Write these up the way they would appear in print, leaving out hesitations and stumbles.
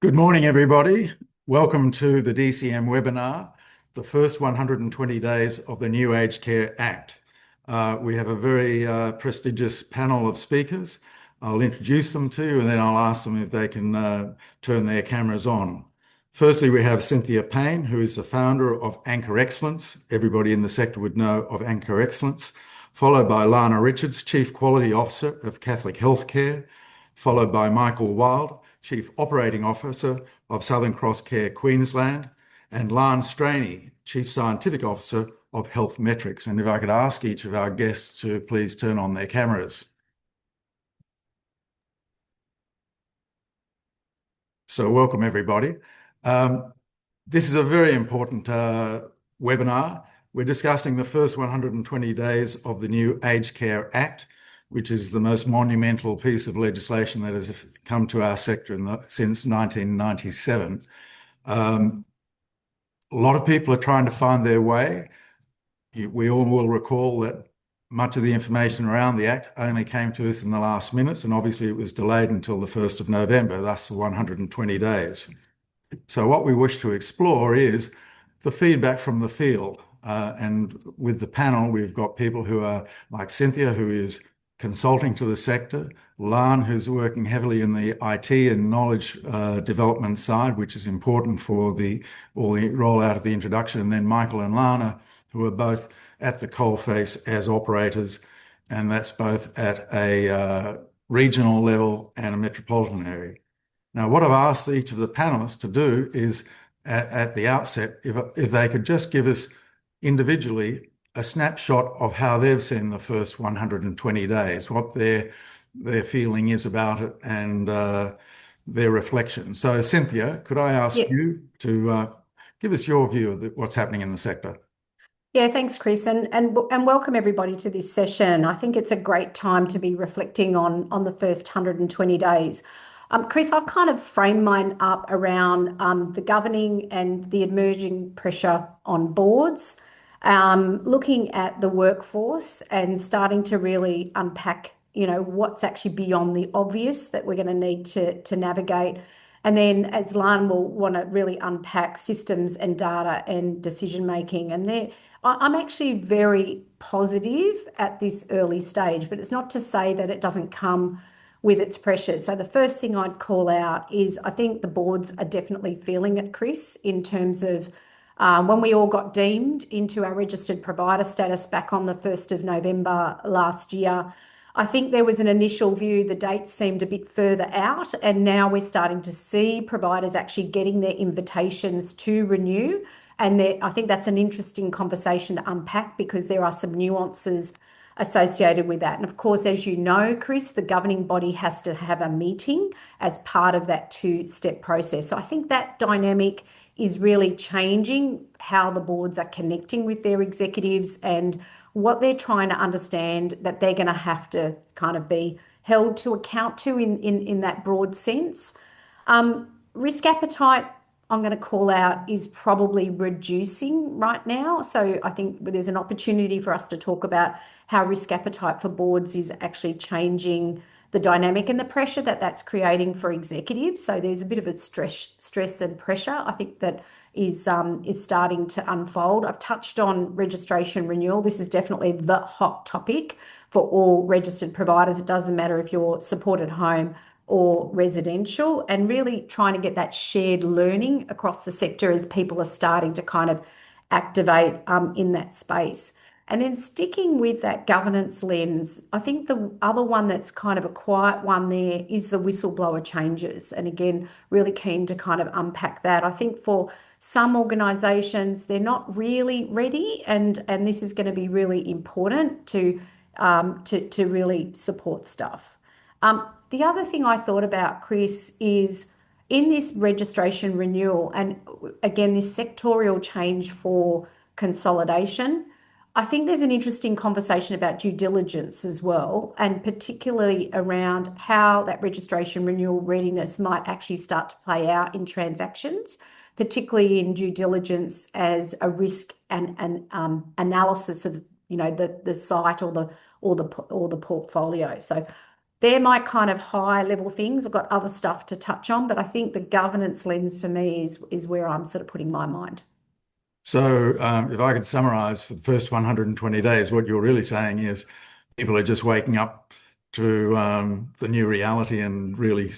Good morning, everybody. Welcome to the DCM webinar, the first 120 days of the New Aged Care Act. We have a very prestigious panel of speakers. I'll introduce them to you and then I'll ask them if they can turn their cameras on. Firstly, we have Cynthia Payne, who is the founder of Anchor Excellence. Everybody in the sector would know of Anchor Excellence. Followed by Lana Richards, Chief Quality Officer of Catholic Healthcare. Followed by Michael Wild, Chief Operating Officer of Southern Cross Care Queensland, and Lance Straney, Chief Scientific Officer of Health Metrics. And if I could ask each of our guests to please turn on their cameras. So welcome, everybody. This is a very important webinar. We're discussing the first 120 days of the New Aged Care Act, which is the most monumental piece of legislation that has come to our sector since 1997. A lot of people are trying to find their way. We all will recall that much of the information around the Act only came to us in the last minutes, and obviously it was delayed until the 1st of November, thus the 120 days. So what we wish to explore is the feedback from the field. And with the panel, we've got people who are like Cynthia, who is consulting to the sector, Lan, who's working heavily in the IT and knowledge development side, which is important for all the rollout of the introduction, and then Michael and Lana, who are both at the coalface as operators, and that's both at a regional level and a metropolitan area. Now, what I've asked each of the panelists to do is, at the outset, if they could just give us individually a snapshot of how they've seen the first 120 days, what their feeling is about it, and their reflection. So, Cynthia, could I ask you to give us your view of what's happening in the sector? Yeah, thanks, Chris, and welcome everybody to this session. I think it's a great time to be reflecting on the first 120 days. Chris, I've kind of framed mine up around the governing and the emerging pressure on boards, looking at the workforce and starting to really unpack, what's actually beyond the obvious that we're going to need to navigate. And then as Lan will want to really unpack systems and data and decision making. And I'm actually very positive at this early stage, but it's not to say that it doesn't come with its pressures. So the first thing I'd call out is I think the boards are definitely feeling it, Chris, in terms of when we all got deemed into our registered provider status back on the 1st of November last year. I think there was an initial view, the dates seemed a bit further out, and now we're starting to see providers actually getting their invitations to renew. And I think that's an interesting conversation to unpack because there are some nuances associated with that. And of course, as you know, Chris, the governing body has to have a meeting as part of that two-step process. So I think that dynamic is really changing how the boards are connecting with their executives and what they're trying to understand that they're going to have to kind of be held to account to in that broad sense. Risk appetite, I'm going to call out, is probably reducing right now. So I think there's an opportunity for us to talk about how risk appetite for boards is actually changing the dynamic and the pressure that that's creating for executives. So there's a bit of a stress and pressure, I think, that is starting to unfold. I've touched on registration renewal. This is definitely the hot topic for all registered providers. It doesn't matter if you're supported home or residential, and really trying to get that shared learning across the sector as people are starting to kind of activate in that space. And then sticking with that governance lens, I think the other one that's kind of a quiet one there is the whistleblower changes. And again, really keen to kind of unpack that. I think for some organisations, they're not really ready, and this is going to be really important to really support stuff. The other thing I thought about, Chris, is in this registration renewal, and again, this sectorial change for consolidation, I think there's an interesting conversation about due diligence as well, and particularly around how that registration renewal readiness might actually start to play out in transactions, particularly in due diligence as a risk and analysis of the site or the portfolio. So they're my kind of high level things. I've got other stuff to touch on, but I think the governance lens for me is where I'm sort of putting my mind. So, if I could summarize for the first 120 days, what you're really saying is people are just waking up to the new reality and really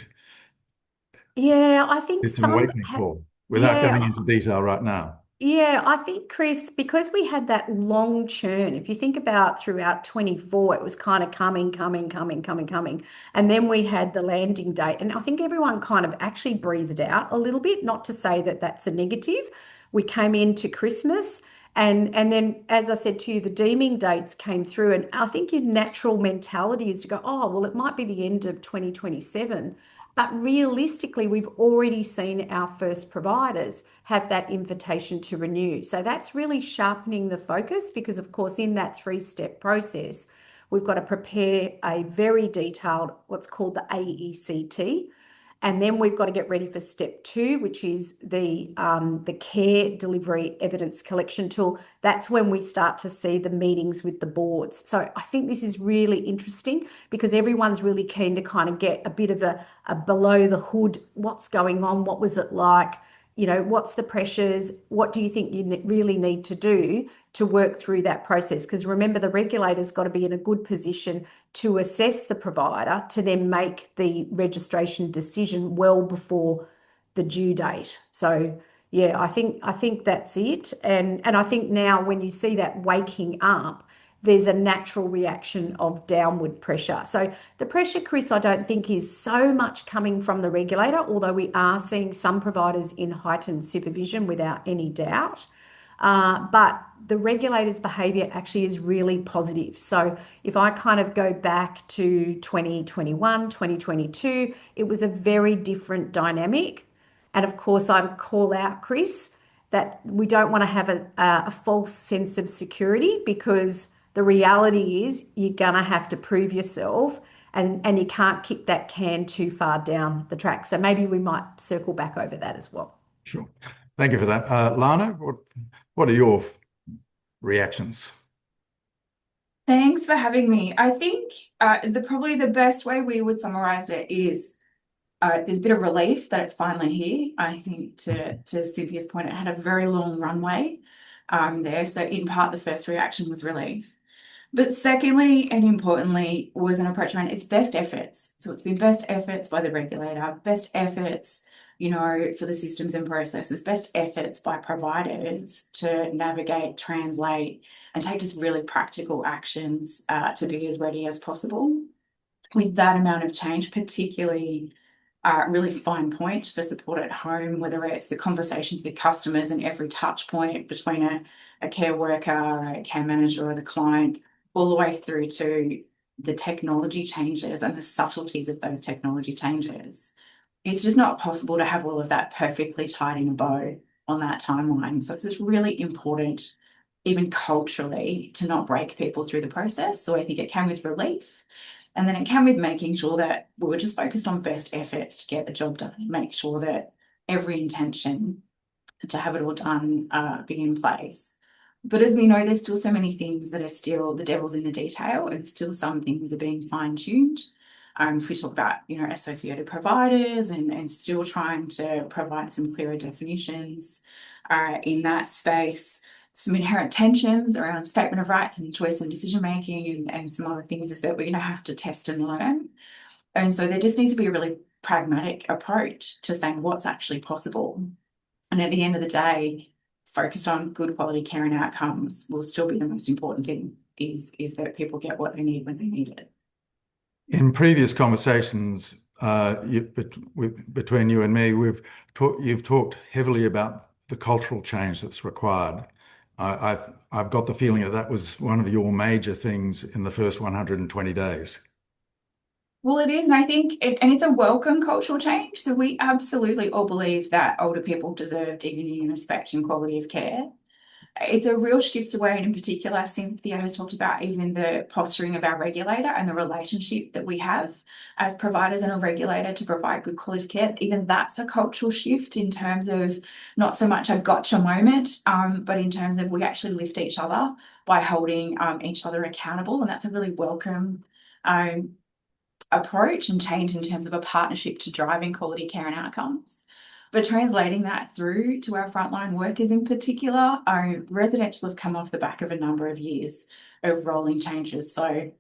Yeah, I think it's an some awakening have, call without yeah, going into detail right now. yeah, I think, Chris, because we had that long churn, if you think about throughout 24, it was kind of coming, coming, coming, coming, coming. And then we had the landing date. And I think everyone kind of actually breathed out a little bit, not to say that that's a negative. We came into Christmas. And then, as I said to you, the deeming dates came through. And I think your natural mentality is to go, oh, well, it might be the end of 2027. But realistically, we've already seen our first providers have that invitation to renew. So that's really sharpening the focus because, of course, in that three-step process, we've got to prepare a very detailed, what's called the AECT. And then we've got to get ready for step two, which is the care delivery evidence collection tool. That's when we start to see the meetings with the boards. So I think this is really interesting because everyone's really keen to kind of get a bit of a below the hood, what's going on, what was it like, what's the pressures, what do you think you really need to do to work through that process? Because remember, the regulator's got to be in a good position to assess the provider to then make the registration decision well before the due date. So yeah, I think that's it. And I think now when you see that waking up, there's a natural reaction of downward pressure. So the pressure, Chris, I don't think is so much coming from the regulator, although we are seeing some providers in heightened supervision without any doubt. But the regulator's behaviour actually is really positive. So if I kind of go back to 2021, 2022, it was a very different dynamic. And of course, I would call out, Chris, that we don't want to have a false sense of security because the reality is you're going to have to prove yourself and you can't kick that can too far down the track. So maybe we might circle back over that as well. Sure. Thank you for that. Lana, what are your reactions? Thanks for having me. I think probably the best way we would summarize it is there's a bit of relief that it's finally here. I think to Cynthia's point, it had a very long runway there. So in part, the first reaction was relief. But secondly, and importantly, was an approach around its best efforts. So it's been best efforts by the regulator, best efforts, for the systems and processes, best efforts by providers to navigate, translate, and take just really practical actions to be as ready as possible. With that amount of change, particularly really fine point for support at home, whether it's the conversations with customers and every touch point between a care worker, a care manager, or the client, all the way through to the technology changes and the subtleties of those technology changes. It's just not possible to have all of that perfectly tied in a bow on that timeline. So it's just really important, even culturally, to not break people through the process. So I think it came with relief. And then it came with making sure that we were just focused on best efforts to get the job done, make sure that every intention to have it all done be in place. But as we know, there's still so many things that are still the devil's in the detail, and still some things are being fine-tuned. If we talk about, associated providers and still trying to provide some clearer definitions in that space, some inherent tensions around statement of rights and choice and decision making and some other things is that we're going to have to test and learn. And so there just needs to be a really pragmatic approach to saying what's actually possible. And at the end of the day, focused on good quality care and outcomes will still be the most important thing, is that people get what they need when they need it. In previous conversations between you and me, you've talked heavily about the cultural change that's required. I've got the feeling that was one of your major things in the first 120 days. Well, it is, and I think it's a welcome cultural change. So we absolutely all believe that older people deserve dignity and respect and quality of care. It's a real shift away, and in particular, Cynthia has talked about even the posturing of our regulator and the relationship that we have as providers and a regulator to provide good quality of care. Even that's a cultural shift in terms of not so much a gotcha moment, but in terms of we actually lift each other by holding each other accountable, and that's a really welcome approach and change in terms of a partnership to driving quality care and outcomes. But translating that through to our frontline workers in particular, our residential have come off the back of a number of years of rolling changes. So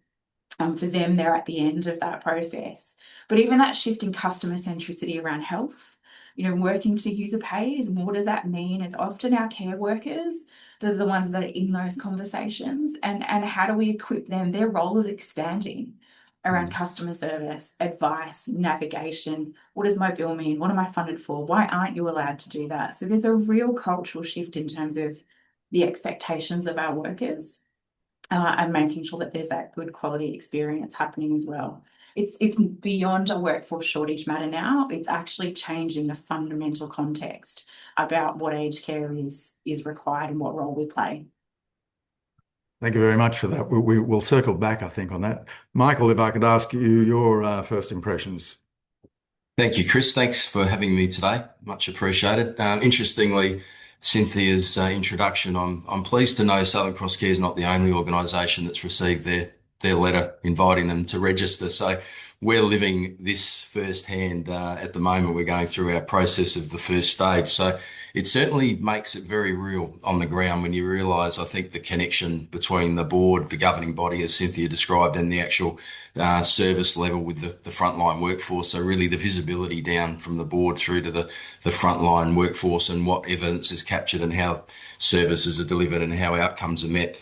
for them, they're at the end of that process. But even that shift in customer centricity around health, working to user pays, what does that mean? It's often our care workers that are the ones that are in those conversations. And how do we equip them? Their role is expanding around customer service, advice, navigation. What does my bill mean? What am I funded for? Why aren't you allowed to do that? So there's a real cultural shift in terms of the expectations of our workers. And making sure that there's that good quality experience happening as well. It's beyond a workforce shortage matter now. It's actually changing the fundamental context about what aged care is required and what role we play. Thank you very much for that. We will circle back, I think, on that. Michael, if I could ask you your first impressions. Thank you, Chris. Thanks for having me today. Much appreciated. Interestingly, Cynthia's introduction, I'm pleased to know Southern Cross Care is not the only organisation that's received their letter inviting them to register. So we're living this firsthand at the moment. We're going through our process of the first stage. So it certainly makes it very real on the ground when you realise, I think, the connection between the board, the governing body, as Cynthia described, and the actual service level with the frontline workforce. So really the visibility down from the board through to the frontline workforce and what evidence is captured and how services are delivered and how outcomes are met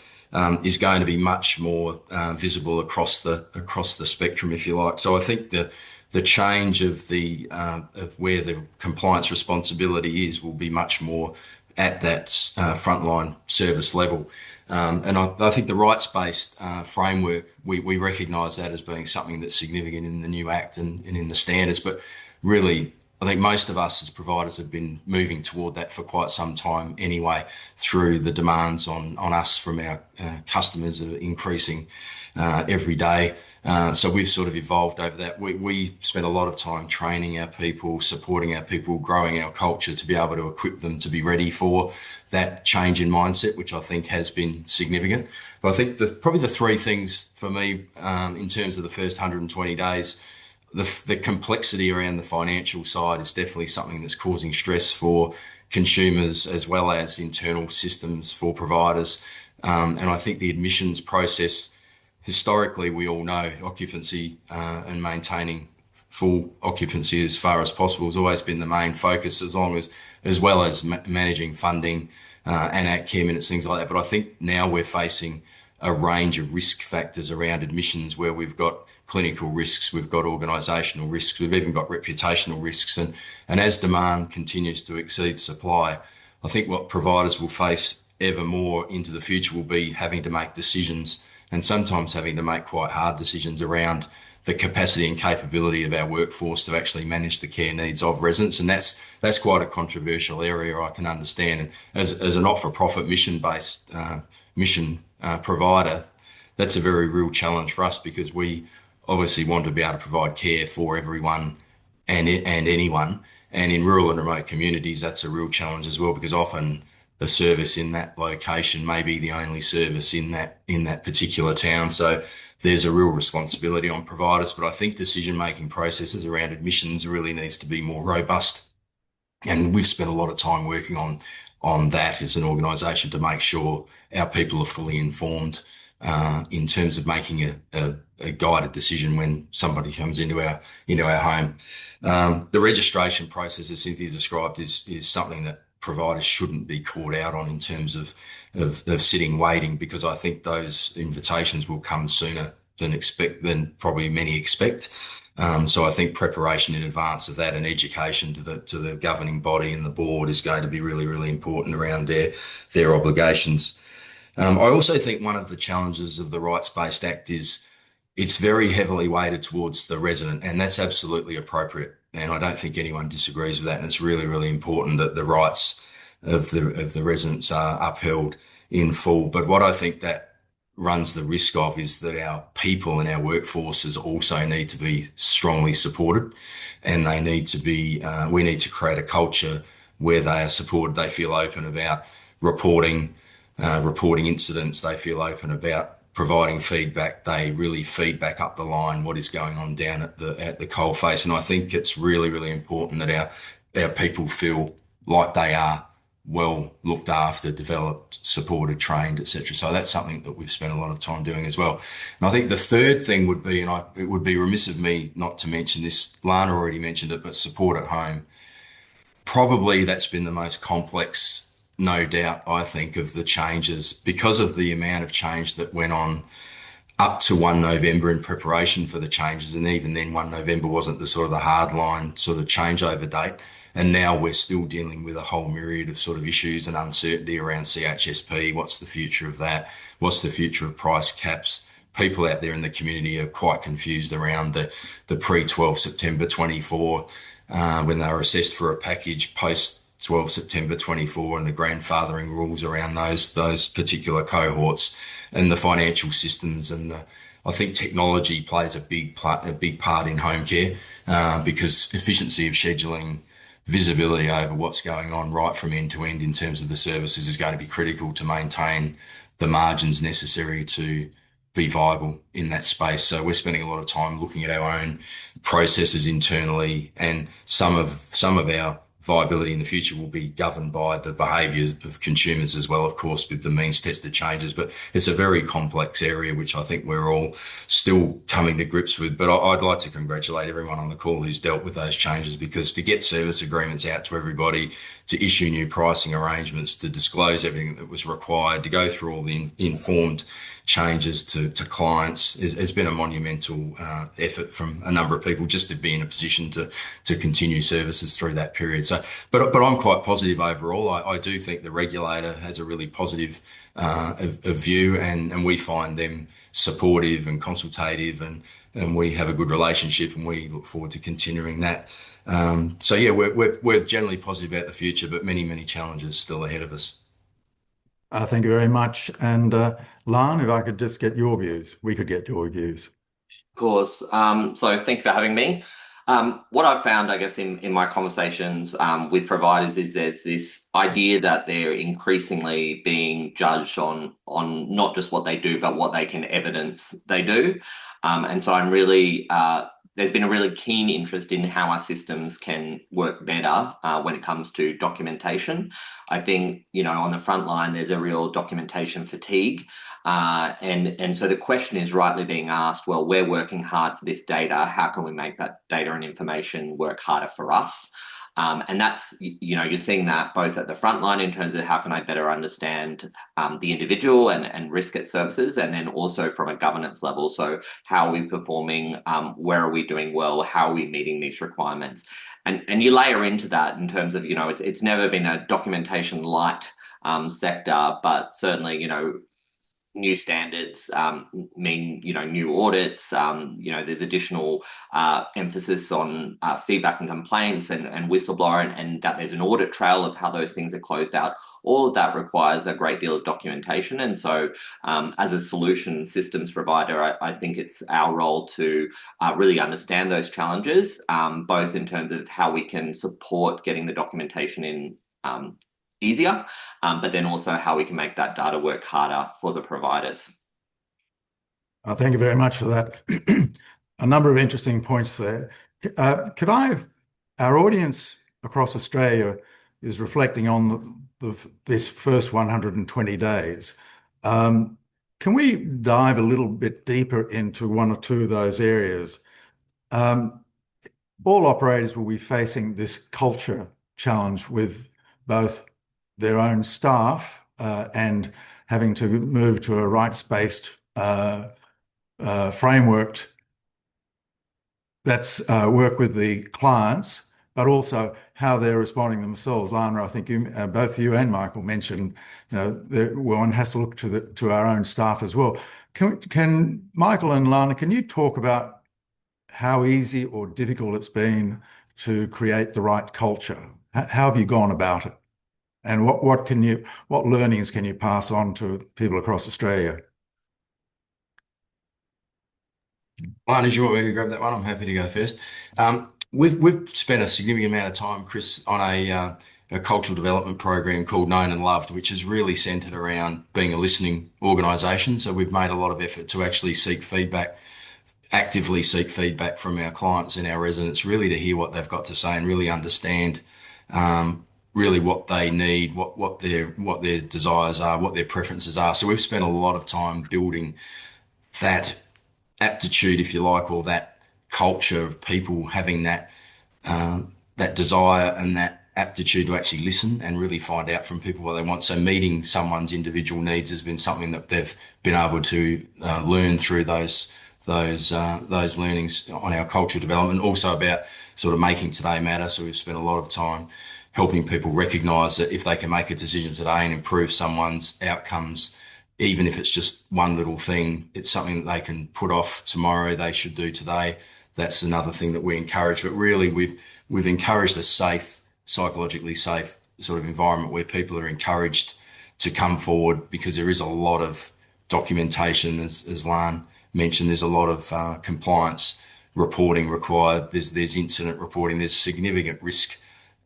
is going to be much more visible across the spectrum, if you like. So I think the change of of where the compliance responsibility is will be much more at that frontline service level. And I think the rights-based framework, we recognise that as being something that's significant in the new Act and in the standards. But really, I think most of us as providers have been moving toward that for quite some time anyway, through the demands on us from our customers that are increasing every day. So we've sort of evolved over that. We spent a lot of time training our people, supporting our people, growing our culture to be able to equip them to be ready for that change in mindset, which I think has been significant. But I think probably the three things for me in terms of the first 120 days, the complexity around the financial side is definitely something that's causing stress for consumers as well as internal systems for providers. And I think the admissions process, historically, we all know occupancy and maintaining full occupancy as far as possible has always been the main focus, as well as managing funding and at care minutes, things like that. But I think now we're facing a range of risk factors around admissions where we've got clinical risks, we've got organisational risks, we've even got reputational risks. And as demand continues to exceed supply, I think what providers will face ever more into the future will be having to make decisions and sometimes having to make quite hard decisions around the capacity and capability of our workforce to actually manage the care needs of residents. And that's quite a controversial area, I can understand. And as a not-for-profit mission-based provider, that's a very real challenge for us because we obviously want to be able to provide care for everyone and anyone. And in rural and remote communities, that's a real challenge as well because often the service in that location may be the only service in that particular town. So there's a real responsibility on providers. But I think decision-making processes around admissions really needs to be more robust. And we've spent a lot of time working on that as an organisation to make sure our people are fully informed in terms of making a guided decision when somebody comes into our home. The registration process, as Cynthia described, is something that providers shouldn't be caught out on in terms of sitting waiting, because I think those invitations will come sooner than probably many expect. So I think preparation in advance of that and education to the governing body and the board is going to be really, really important around their obligations. I also think one of the challenges of the Rights-Based Act is it's very heavily weighted towards the resident, and that's absolutely appropriate. And I don't think anyone disagrees with that. And it's really, really important that the rights of the residents are upheld in full. But what I think that runs the risk of is that our people and our workforces also need to be strongly supported, and they need to be. We need to create a culture where they are supported. They feel open about reporting incidents. They feel open about providing feedback. They really feed back up the line what is going on down at the coalface. And I think it's really, really important that our people feel like they are well looked after, developed, supported, trained, etc. So that's something that we've spent a lot of time doing as well. And I think the third thing would be, and it would be remiss of me not to mention this, Lana already mentioned it, but support at home. Probably that's been the most complex, no doubt, I think, of the changes because of the amount of change that went on up to 1 November in preparation for the changes. And even then, 1 November wasn't the sort of the hardline sort of changeover date. And now we're still dealing with a whole myriad of sort of issues and uncertainty around CHSP. What's the future of that? What's the future of price caps? People out there in the community are quite confused around the pre-12 September 24 when they were assessed for a package post 12 September 24 and the grandfathering rules around those particular cohorts and the financial systems I think technology plays a big part in home care because efficiency of scheduling, visibility over what's going on right from end to end in terms of the services is going to be critical to maintain the margins necessary to be viable in that space. So we're spending a lot of time looking at our own processes internally, and some of our viability in the future will be governed by the behaviours of consumers as well, of course, with the means tested changes. But it's a very complex area, which I think we're all still coming to grips with. But I'd like to congratulate everyone on the call who's dealt with those changes, because to get service agreements out to everybody, to issue new pricing arrangements, to disclose everything that was required, to go through all the informed changes to clients has been a monumental effort from a number of people just to be in a position to continue services through that period. So, but I'm quite positive overall. I do think the regulator has a really positive view, and we find them supportive and consultative, and we have a good relationship, and we look forward to continuing that. So yeah, we're generally positive about the future, but many challenges still ahead of us. Thank you very much. And Lan, if I could just get your views, we could get your views. Of course. So thanks for having me. What I've found, I guess, in my conversations with providers is there's this idea that they're increasingly being judged on not just what they do, but what they can evidence they do. And so I'm really there's been a really keen interest in how our systems can work better when it comes to documentation. I think, on the front line, there's a real documentation fatigue. And so the question is rightly being asked, well, we're working hard for this data. How can we make that data and information work harder for us? And that's, you're seeing that both at the front line in terms of how can I better understand the individual and risk at services, and then also from a governance level. So how are we performing? Where are we doing well? How are we meeting these requirements? And you layer into that in terms of, it's never been a documentation light sector, but certainly, new standards mean, new audits. There's additional emphasis on feedback and complaints and whistleblower, and that there's an audit trail of how those things are closed out. All of that requires a great deal of documentation. And so as a solution systems provider, I think it's our role to really understand those challenges, both in terms of how we can support getting the documentation in easier, but then also how we can make that data work harder for the providers. Thank you very much for that. A number of interesting points there. Our audience across Australia is reflecting on this first 120 days. Can we dive a little bit deeper into one or two of those areas? All operators will be facing this culture challenge with both their own staff and having to move to a rights-based framework that's work with the clients, but also how they're responding themselves. Lana, I think both you and Michael mentioned, one has to look to our own staff as well. Can Michael and Lana, can you talk about how easy or difficult it's been to create the right culture? How have you gone about it? And what learnings can you pass on to people across Australia? Lana, do you want me to grab that one? I'm happy to go first. We've spent a significant amount of time, Chris, on a cultural development program called Known and Loved, which is really centered around being a listening organisation. So we've made a lot of effort to actually actively seek feedback from our clients and our residents, really to hear what they've got to say and really understand really what they need, what their desires are, what their preferences are. So we've spent a lot of time building that aptitude, if you like, or that culture of people having that desire and that aptitude to actually listen and really find out from people what they want. So meeting someone's individual needs has been something that they've been able to learn through those learnings on our cultural development. Also about sort of making today matter. So we've spent a lot of time helping people recognise that if they can make a decision today and improve someone's outcomes, even if it's just one little thing, it's something that they can put off tomorrow, they should do today. That's another thing that we encourage. But really, we've encouraged a safe, psychologically safe sort of environment where people are encouraged to come forward, because there is a lot of documentation, as Lan mentioned. There's a lot of compliance reporting required. There's incident reporting. There's significant risk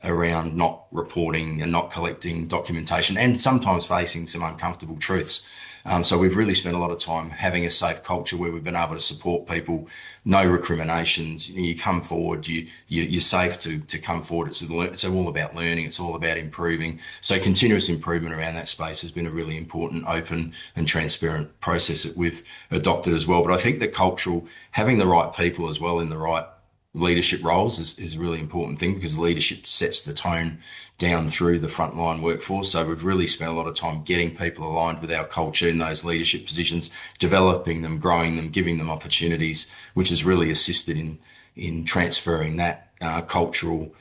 around not reporting and not collecting documentation, and sometimes facing some uncomfortable truths. So we've really spent a lot of time having a safe culture where we've been able to support people, no recriminations. You come forward, you're safe to come forward. It's all about learning. It's all about improving. So continuous improvement around that space has been a really important, open and transparent process that we've adopted as well. But I think the cultural, having the right people as well in the right leadership roles is a really important thing, because leadership sets the tone down through the frontline workforce. So we've really spent a lot of time getting people aligned with our culture in those leadership positions, developing them, growing them, giving them opportunities, which has really assisted in transferring that cultural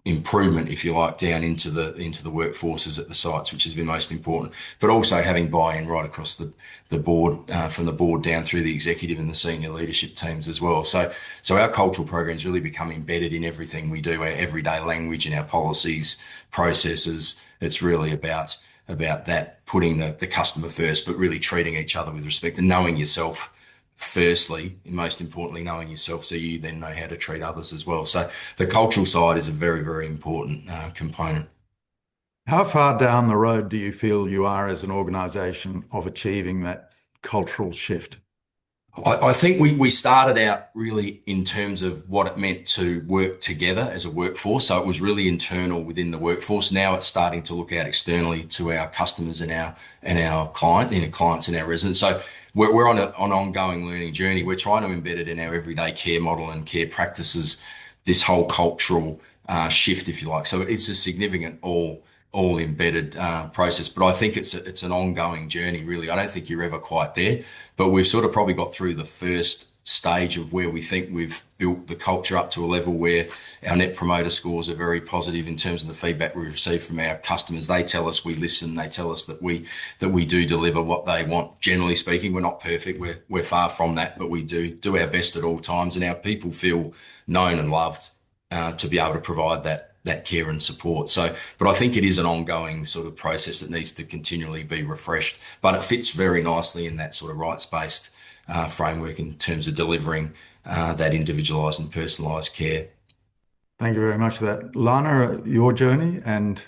improvement, if you like, down into the workforces at the sites, which has been most important. But also having buy-in right across the board, from the board down through the executive and the senior leadership teams as well. So our cultural programs really become embedded in everything we do, our everyday language and our policies, processes. It's really about that, putting the customer first, but really treating each other with respect and knowing yourself firstly, and most importantly, knowing yourself, so you then know how to treat others as well. So the cultural side is a very, very important component. How far down the road do you feel you are as an organisation of achieving that cultural shift? I think we started out really in terms of what it meant to work together as a workforce. So it was really internal within the workforce. Now it's starting to look out externally to our customers and our clients and our residents. So we're on an ongoing learning journey. We're trying to embed it in our everyday care model and care practices, this whole cultural shift, if you like. So it's a significant all embedded process, but I think it's an ongoing journey, really. I don't think you're ever quite there, but we've sort of probably got through the first stage of where we think we've built the culture up to a level where our net promoter scores are very positive in terms of the feedback we receive from our customers. They tell us we listen. They tell us that we do deliver what they want. Generally speaking, we're not perfect. We're far from that, but we do our best at all times, and our people feel known and loved to be able to provide that care and support. So, but I think it is an ongoing sort of process that needs to continually be refreshed, but it fits very nicely in that sort of rights-based framework in terms of delivering that individualised and personalised care. Thank you very much for that. Lana, your journey and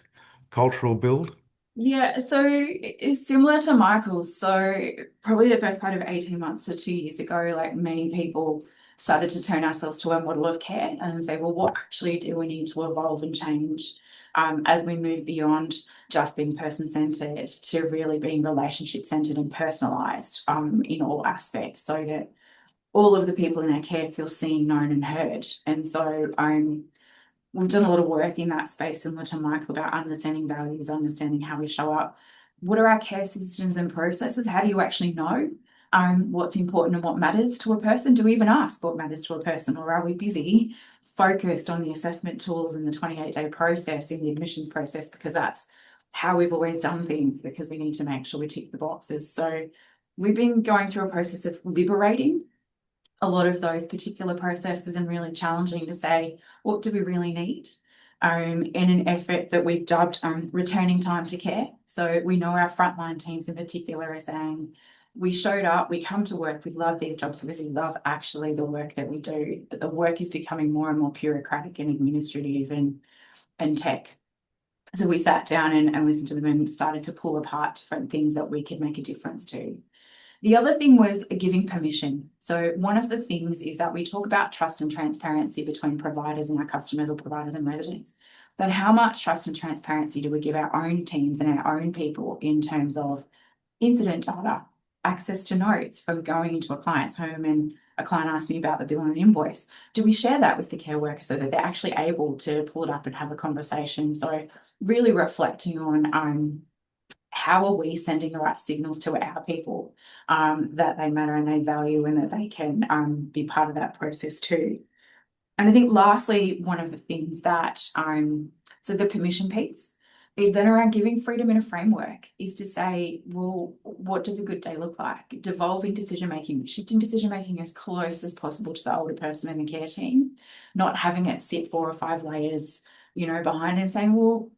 cultural build? Yeah, so it's similar to Michael's. So probably the best part of 18 months to 2 years ago, like many people started to turn ourselves to a model of care and say, well, what actually do we need to evolve and change as we move beyond just being person-centered to really being relationship-centered and personalised in all aspects, so that all of the people in our care feel seen, known and heard. And so we've done a lot of work in that space, similar to Michael, about understanding values, understanding how we show up. What are our care systems and processes? How do you actually know what's important and what matters to a person? Do we even ask what matters to a person, or are we busy focused on the assessment tools and the 28-day process in the admissions process, because that's how we've always done things, because we need to make sure we tick the boxes? So we've been going through a process of liberating a lot of those particular processes and really challenging to say, what do we really need? In an effort that we've dubbed returning time to care. So we know our frontline teams in particular are saying, we showed up, we come to work, we love these jobs because we love actually the work that we do, but the work is becoming more and more bureaucratic and administrative and tech. So we sat down and listened to them and started to pull apart different things that we could make a difference to. The other thing was giving permission. So one of the things is that we talk about trust and transparency between providers and our customers, or providers and residents. But how much trust and transparency do we give our own teams and our own people in terms of incident data, access to notes from going into a client's home and a client asked me about the bill and the invoice? Do we share that with the care worker so that they're actually able to pull it up and have a conversation? So really reflecting on how are we sending the right signals to our people that they matter and they value and that they can be part of that process too. And I think lastly, one of the things that, so the permission piece is then around giving freedom in a framework is to say, well, what does a good day look like? Devolving decision-making, shifting decision-making as close as possible to the older person in the care team, not having it sit 4 or 5 layers, behind and saying, well,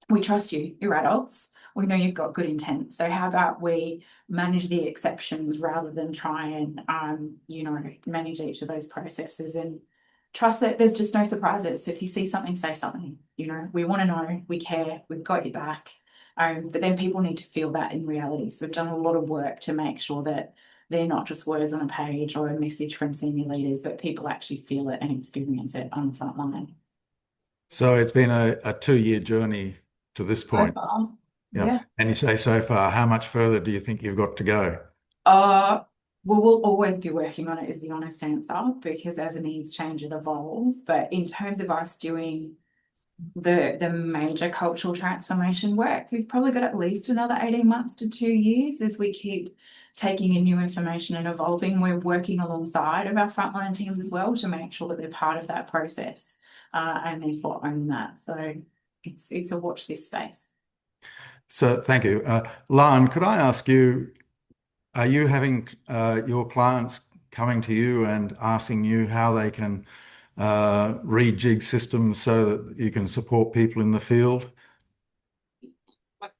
we trust you, you're adults. We know you've got good intent. So how about we manage the exceptions rather than try and, manage each of those processes and trust that there's just no surprises. So if you see something, say something. We want to know, we care, we've got your back. But then people need to feel that in reality. So we've done a lot of work to make sure that they're not just words on a page or a message from senior leaders, but people actually feel it and experience it on the front line. So it's been a 2-year journey to this point. So far, Yep. yeah. And you say so far, how much further do you think you've got to go? We'll always be working on it is the honest answer, because as the needs change, it evolves. But in terms of us doing the major cultural transformation work, we've probably got at least another 18 months to 2 years as we keep taking in new information and evolving. We're working alongside of our frontline teams as well to make sure that they're part of that process and therefore own that. So it's a watch this space. So thank you. Lan, could I ask you, are you having your clients coming to you and asking you how they can rejig systems so that you can support people in the field?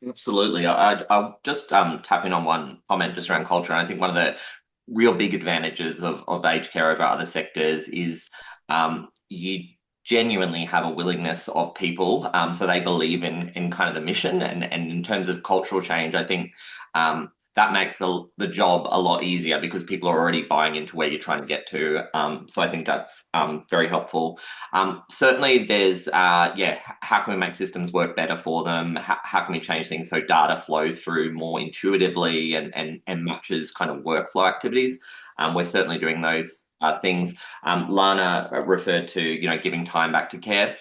Absolutely. I'll just tap in on one comment just around culture. And I think one of the real big advantages of aged care over other sectors is you genuinely have a willingness of people, so they believe in kind of the mission, and in terms of cultural change, I think that makes the job a lot easier because people are already buying into where you're trying to get to. So I think that's very helpful. Certainly there's, how can we make systems work better for them? How can we change things so data flows through more intuitively and matches kind of workflow activities? We're certainly doing those things. Lana referred to, giving time back to care.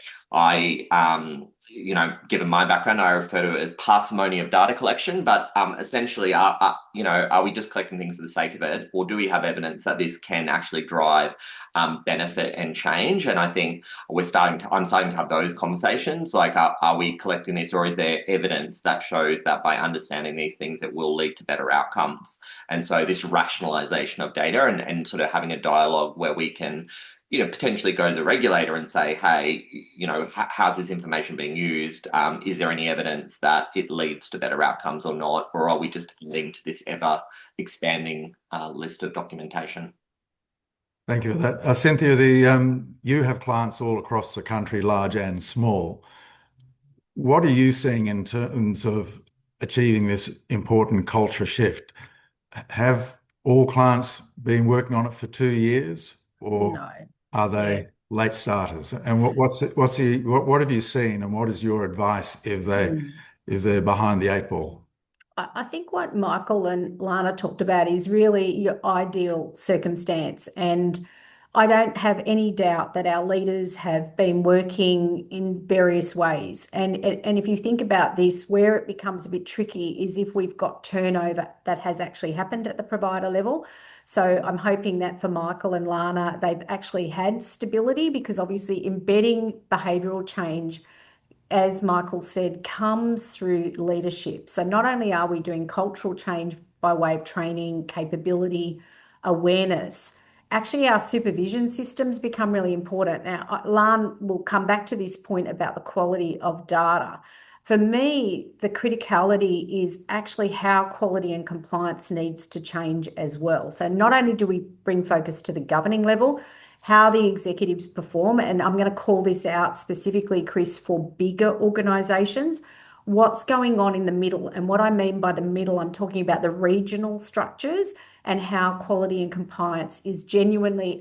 Given my background, I refer to it as parsimony of data collection, but essentially, are we just collecting things for the sake of it, or do we have evidence that this can actually drive benefit and change? And I think I'm starting to have those conversations. Like, are we collecting this, or is there evidence that shows that by understanding these things, it will lead to better outcomes? And so this rationalization of data and sort of having a dialogue where we can potentially go to the regulator and say, hey, how's this information being used? Is there any evidence that it leads to better outcomes or not? Or are we just adding to this ever expanding list of documentation? Thank you for that. Cynthia, you have clients all across the country, large and small. What are you seeing in terms of achieving this important culture shift? Have all clients been working on it for 2 years, or No. are they late starters? And what have you seen, and what is your advice if they're behind the 8 ball? I think what Michael and Lana talked about is really your ideal circumstance. And I don't have any doubt that our leaders have been working in various ways. And if you think about this, where it becomes a bit tricky is if we've got turnover that has actually happened at the provider level. So I'm hoping that for Michael and Lana, they've actually had stability, because obviously embedding behavioural change, as Michael said, comes through leadership. So not only are we doing cultural change by way of training, capability, awareness, actually our supervision systems become really important. Now, Lan will come back to this point about the quality of data. For me, the criticality is actually how quality and compliance needs to change as well. So not only do we bring focus to the governing level, how the executives perform, and I'm going to call this out specifically, Chris, for bigger organisations, what's going on in the middle. And what I mean by the middle, I'm talking about the regional structures and how quality and compliance is genuinely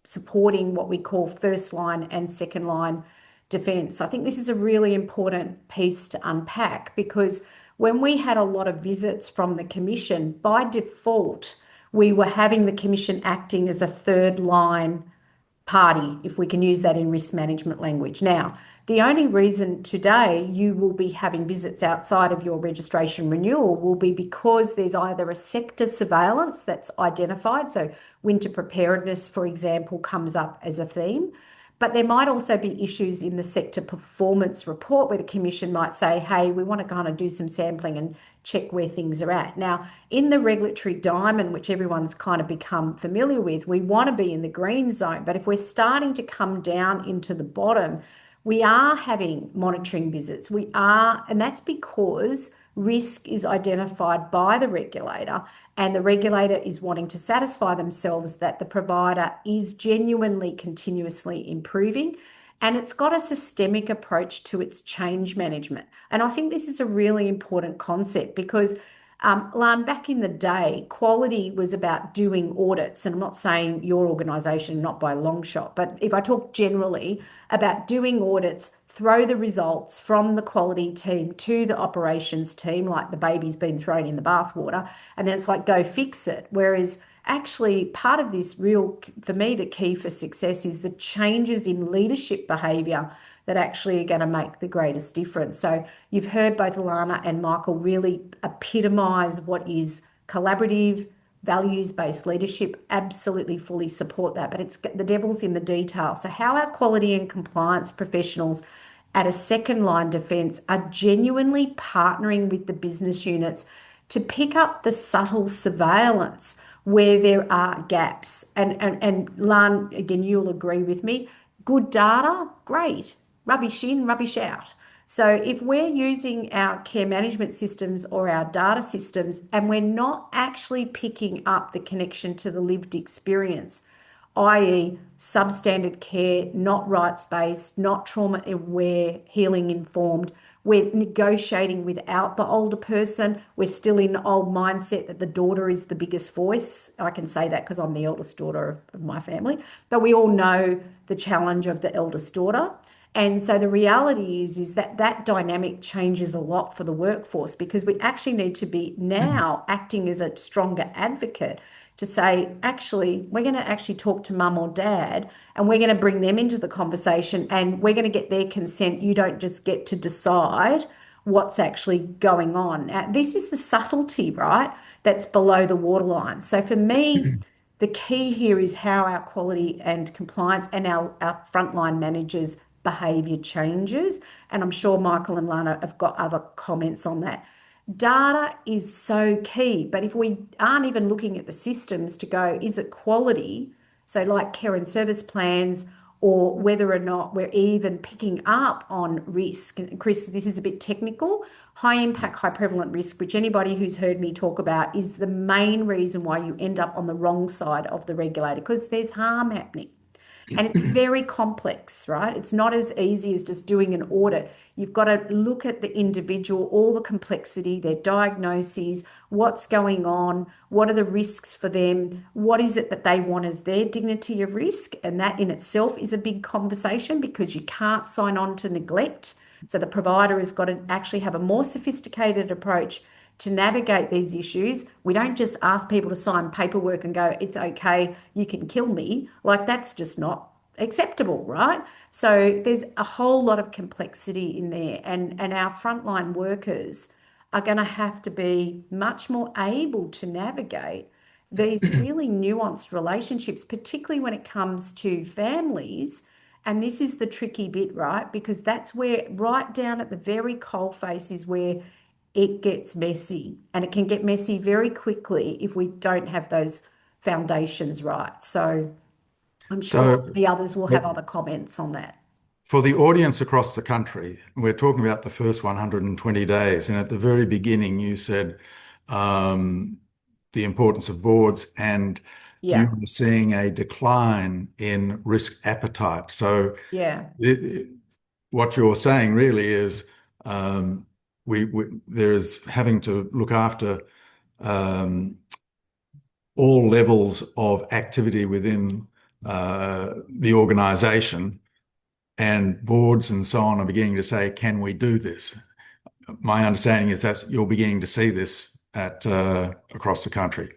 supporting what we call first line and second line defence. I think this is a really important piece to unpack, because when we had a lot of visits from the Commission, by default, we were having the Commission acting as a third line party, if we can use that in risk management language. Now, the only reason today you will be having visits outside of your registration renewal will be because there's either a sector surveillance that's identified. So winter preparedness, for example, comes up as a theme. But there might also be issues in the sector performance report where the Commission might say, hey, we want to kind of do some sampling and check where things are at. Now, in the regulatory diamond, which everyone's kind of become familiar with, we want to be in the green zone. But if we're starting to come down into the bottom, we are having monitoring visits. We are, and that's because risk is identified by the regulator, and the regulator is wanting to satisfy themselves that the provider is genuinely continuously improving, and it's got a systemic approach to its change management. And I think this is a really important concept because Lan, back in the day, quality was about doing audits, and I'm not saying your organisation, not by a long shot, but if I talk generally about doing audits, throw the results from the quality team to the operations team, like the baby's been thrown in the bathwater, and then it's like, go fix it. Whereas actually part of this for me, the key for success is the changes in leadership behaviour that actually are going to make the greatest difference. So you've heard both Alana and Michael really epitomise what is collaborative, values-based leadership. Absolutely fully support that, but it's the devil's in the detail. So how our quality and compliance professionals at a second line defence are genuinely partnering with the business units to pick up the subtle surveillance where there are gaps. And Lan, again, you'll agree with me, good data, great. Rubbish in, rubbish out. So if we're using our care management systems or our data systems and we're not actually picking up the connection to the lived experience, i.e. substandard care, not rights-based, not trauma-aware, healing-informed, we're negotiating without the older person. We're still in the old mindset that the daughter is the biggest voice. I can say that because I'm the eldest daughter of my family, but we all know the challenge of the eldest daughter. And so the reality is that that dynamic changes a lot for the workforce, because we actually need to be now acting as a stronger advocate to say, actually, we're going to actually talk to mum or dad and we're going to bring them into the conversation and we're going to get their consent. You don't just get to decide what's actually going on. This is the subtlety, right? That's below the waterline. So for me, the key here is how our quality and compliance and our frontline managers' behaviour changes. And I'm sure Michael and Lana have got other comments on that. Data is so key, but if we aren't even looking at the systems to go, is it quality? So like care and service plans, or whether or not we're even picking up on risk. And Chris, this is a bit technical. High impact, high prevalent risk, which anybody who's heard me talk about, is the main reason why you end up on the wrong side of the regulator, because there's harm happening. And it's very complex, right? It's not as easy as just doing an audit. You've got to look at the individual, all the complexity, their diagnoses, what's going on, what are the risks for them, what is it that they want as their dignity of risk. And that in itself is a big conversation, because you can't sign on to neglect. So the provider has got to actually have a more sophisticated approach to navigate these issues. We don't just ask people to sign paperwork and go, it's okay, you can kill me. Like, that's just not acceptable, right? So there's a whole lot of complexity in there, and our frontline workers are going to have to be much more able to navigate these really nuanced relationships, particularly when it comes to families. And this is the tricky bit, right? Because that's where, right down at the very coalface, is where it gets messy, and it can get messy very quickly if we don't have those foundations right. So I'm sure the others will have other comments on that. for the audience across the country, we're talking about the first 120 days. And at the very beginning, you said the importance of boards, and you Yeah, were seeing a decline in risk appetite. So yeah, what you're saying really is there is having to look after all levels of activity within the organization, and boards and so on are beginning to say, can we do this? My understanding is that you're beginning to see this at across the country.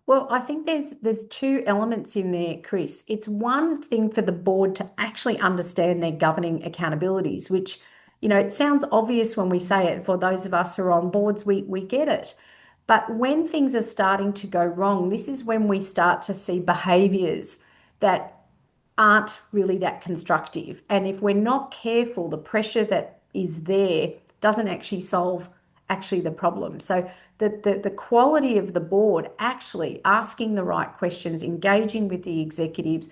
Well, I think there's two elements in there, Chris. It's one thing for the board to actually understand their governing accountabilities, which, it sounds obvious when we say it. For those of us who are on boards, we get it. But when things are starting to go wrong, this is when we start to see behaviors that aren't really that constructive. And if we're not careful, the pressure that is there doesn't actually solve the problem. So the quality of the board actually asking the right questions, engaging with the executives,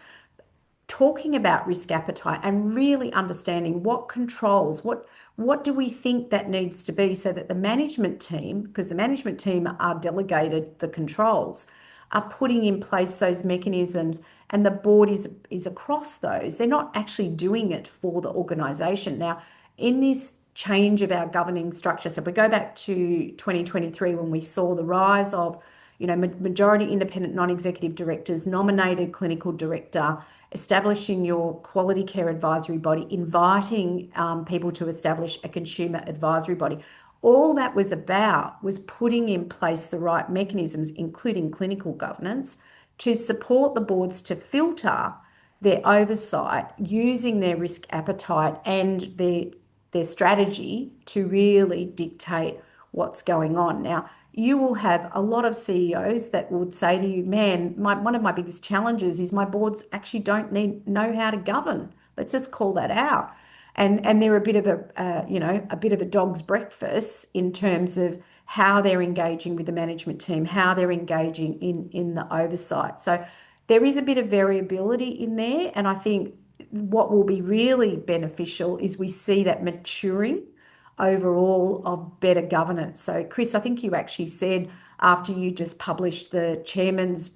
talking about risk appetite, and really understanding what controls, what do we think that needs to be, so that the management team, because the management team are delegated the controls, are putting in place those mechanisms, and the board is across those. They're not actually doing it for the organisation. Now, in this change of our governing structure, so if we go back to 2023, when we saw the rise of majority independent non-executive directors, nominated clinical director, establishing your quality care advisory body, inviting people to establish a consumer advisory body. All that was about was putting in place the right mechanisms, including clinical governance, to support the boards to filter their oversight, using their risk appetite and their strategy to really dictate what's going on. Now, you will have a lot of CEOs that would say to you, man, one of my biggest challenges is my boards actually don't know how to govern. Let's just call that out. And they're a bit of a dog's breakfast in terms of how they're engaging with the management team, how they're engaging in the oversight. So there is a bit of variability in there. And I think what will be really beneficial is we see that maturing overall of better governance. So, Chris, I think you actually said after you just published the chairman's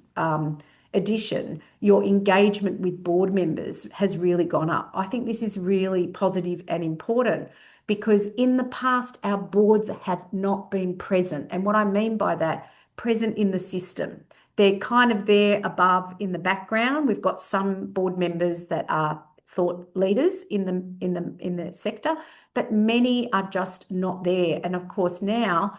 edition, your engagement with board members has really gone up. I think this is really positive and important, because in the past, our boards have not been present. And what I mean by that, present in the system. They're kind of there above in the background. We've got some board members that are thought leaders in the sector, but many are just not there. And of course, now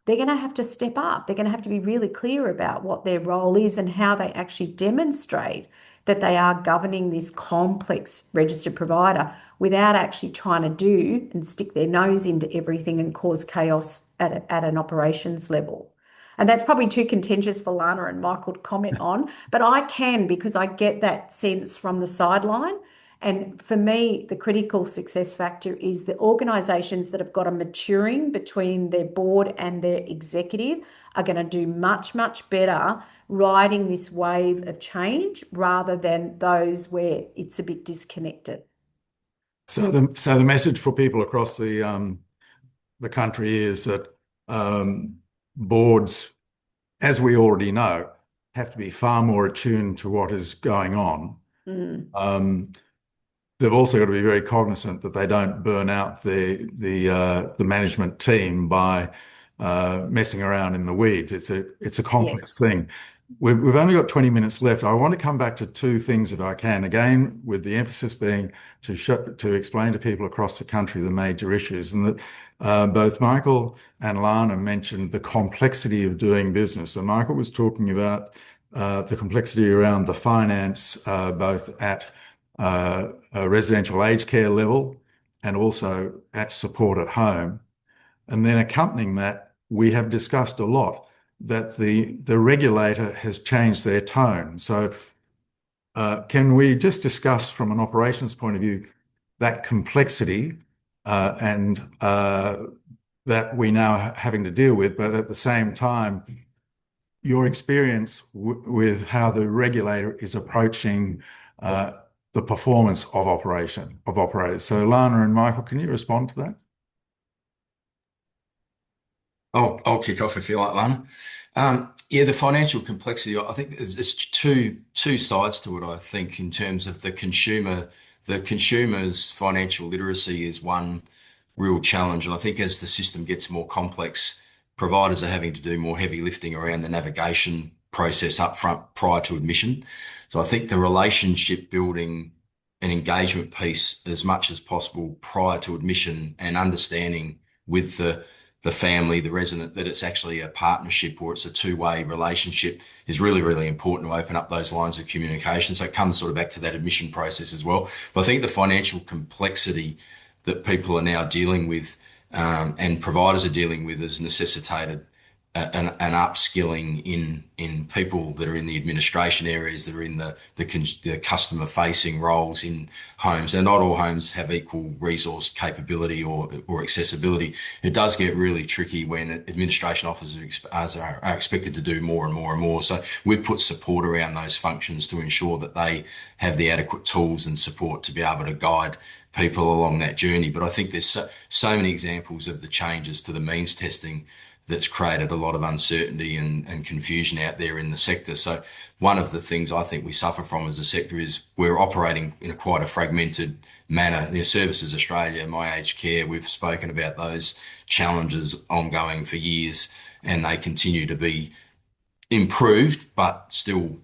they're going to have to step up. They're going to have to be really clear about what their role is and how they actually demonstrate that they are governing this complex registered provider without actually trying to do and stick their nose into everything and cause chaos at an operations level. And that's probably too contentious for Lana and Michael to comment on, but I can, because I get that sense from the sideline. And for me, the critical success factor is the organisations that have got a maturing between their board and their executive are going to do much, much better riding this wave of change, rather than those where it's a bit disconnected. So the message for people across the country is that boards, as we already know, have to be far more attuned to what is going on. They've also got to be very cognizant that they don't burn out the management team by messing around in the weeds. It's a complex thing. We've only got 20 minutes left. I want to come back to two things if I can. Again, with the emphasis being to explain to people across the country the major issues, and that both Michael and Lana mentioned the complexity of doing business. And Michael was talking about the complexity around the finance, both at a residential aged care level and also at support at home. And then accompanying that, we have discussed a lot that the regulator has changed their tone. So can we just discuss from an operations point of view that complexity and that we now having to deal with, but at the same time, your experience with how the regulator is approaching the performance of operators. So Lana and Michael, can you respond to that? I'll kick off if you like, Lana. Yeah, the financial complexity, I think there's two sides to it, I think, in terms of the consumer. The consumer's financial literacy is one real challenge. And I think as the system gets more complex, providers are having to do more heavy lifting around the navigation process up front prior to admission. So I think the relationship building and engagement piece as much as possible prior to admission and understanding with the family, the resident, that it's actually a partnership or it's a two-way relationship is really, really important to open up those lines of communication. So it comes sort of back to that admission process as well. But I think the financial complexity that people are now dealing with and providers are dealing with has necessitated an upskilling in people that are in the administration areas, that are in the customer facing roles in homes. And not all homes have equal resource capability or accessibility. It does get really tricky when administration officers are expected to do more and more and more. So we've put support around those functions to ensure that they have the adequate tools and support to be able to guide people along that journey. But I think there's so many examples of the changes to the means testing that's created a lot of uncertainty and confusion out there in the sector. So one of the things I think we suffer from as a sector is we're operating in quite a fragmented manner. Services Australia, My Aged Care, we've spoken about those challenges ongoing for years, and they continue to be improved, but still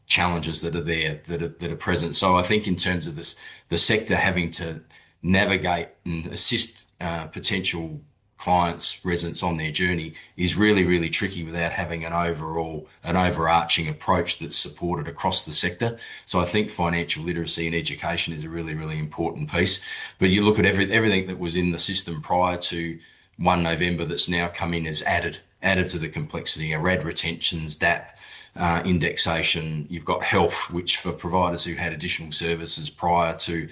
challenges that are there that are present. So I think in terms of the sector having to navigate and assist potential clients, residents on their journey is really, really tricky without having an overarching approach that's supported across the sector. So I think financial literacy and education is a really, really important piece. But you look at everything that was in the system prior to 1 November that's now come in as added to the complexity. RAD retentions, DAP, indexation. You've got health, which for providers who had additional services prior to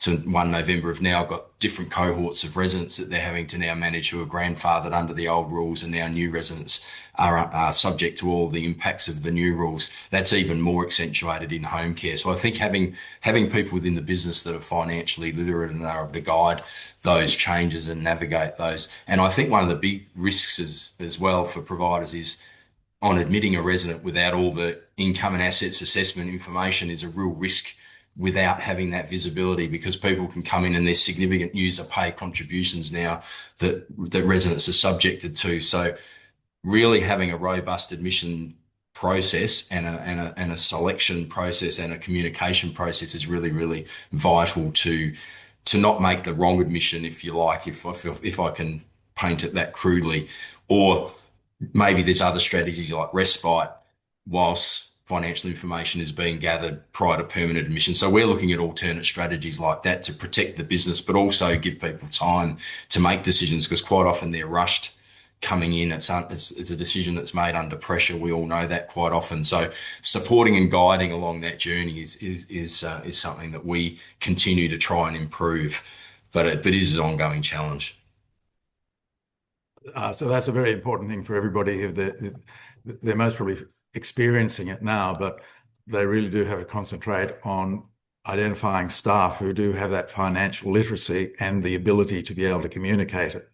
1 November have now got different cohorts of residents that they're having to now manage who are grandfathered under the old rules, and now new residents are subject to all the impacts of the new rules. That's even more accentuated in home care. So I think having people within the business that are financially literate and are able to guide those changes and navigate those. And I think one of the big risks as well for providers is on admitting a resident without all the income and assets assessment information is a real risk without having that visibility, because people can come in and there's significant user pay contributions now that residents are subjected to. So really having a robust admission process and a selection process and a communication process is really, really vital to not make the wrong admission, if you like, if I can paint it that crudely. Or maybe there's other strategies like respite whilst financial information is being gathered prior to permanent admission. So we're looking at alternate strategies like that to protect the business, but also give people time to make decisions, because quite often they're rushed coming in. It's a decision that's made under pressure. We all know that quite often. So supporting and guiding along that journey is something that we continue to try and improve, but it is an ongoing challenge. So that's a very important thing for everybody. They're most probably experiencing it now, but they really do have to concentrate on identifying staff who do have that financial literacy and the ability to be able to communicate it.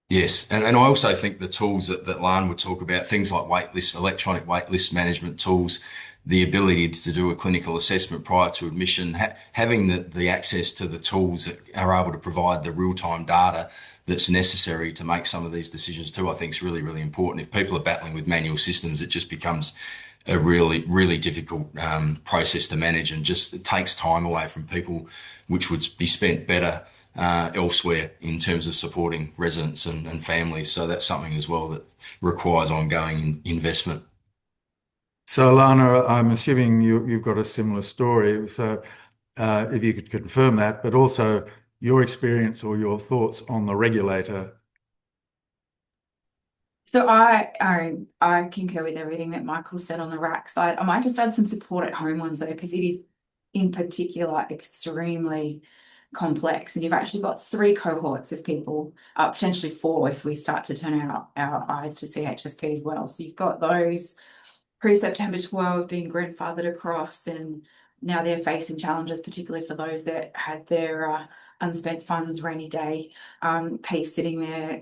Yes, and I also think the tools that Lan would talk about, things like waitlist, electronic waitlist management tools, the ability to do a clinical assessment prior to admission, having the access to the tools that are able to provide the real-time data that's necessary to make some of these decisions too, I think is really, really important. If people are battling with manual systems, it just becomes a really, really difficult process to manage, and just it takes time away from people, which would be spent better elsewhere in terms of supporting residents and families. So that's something as well that requires ongoing investment. So Lana, I'm assuming you've got a similar story. So if you could confirm that, but also your experience or your thoughts on the regulator. So I concur with everything that Michael said on the RAC side. I might just add some support at home ones though, because it is in particular extremely complex, and you've actually got 3 cohorts of people, potentially 4 if we start to turn our eyes to CHSP as well. So you've got those pre-September 12 being grandfathered across, and now they're facing challenges, particularly for those that had their unspent funds rainy day piece sitting there.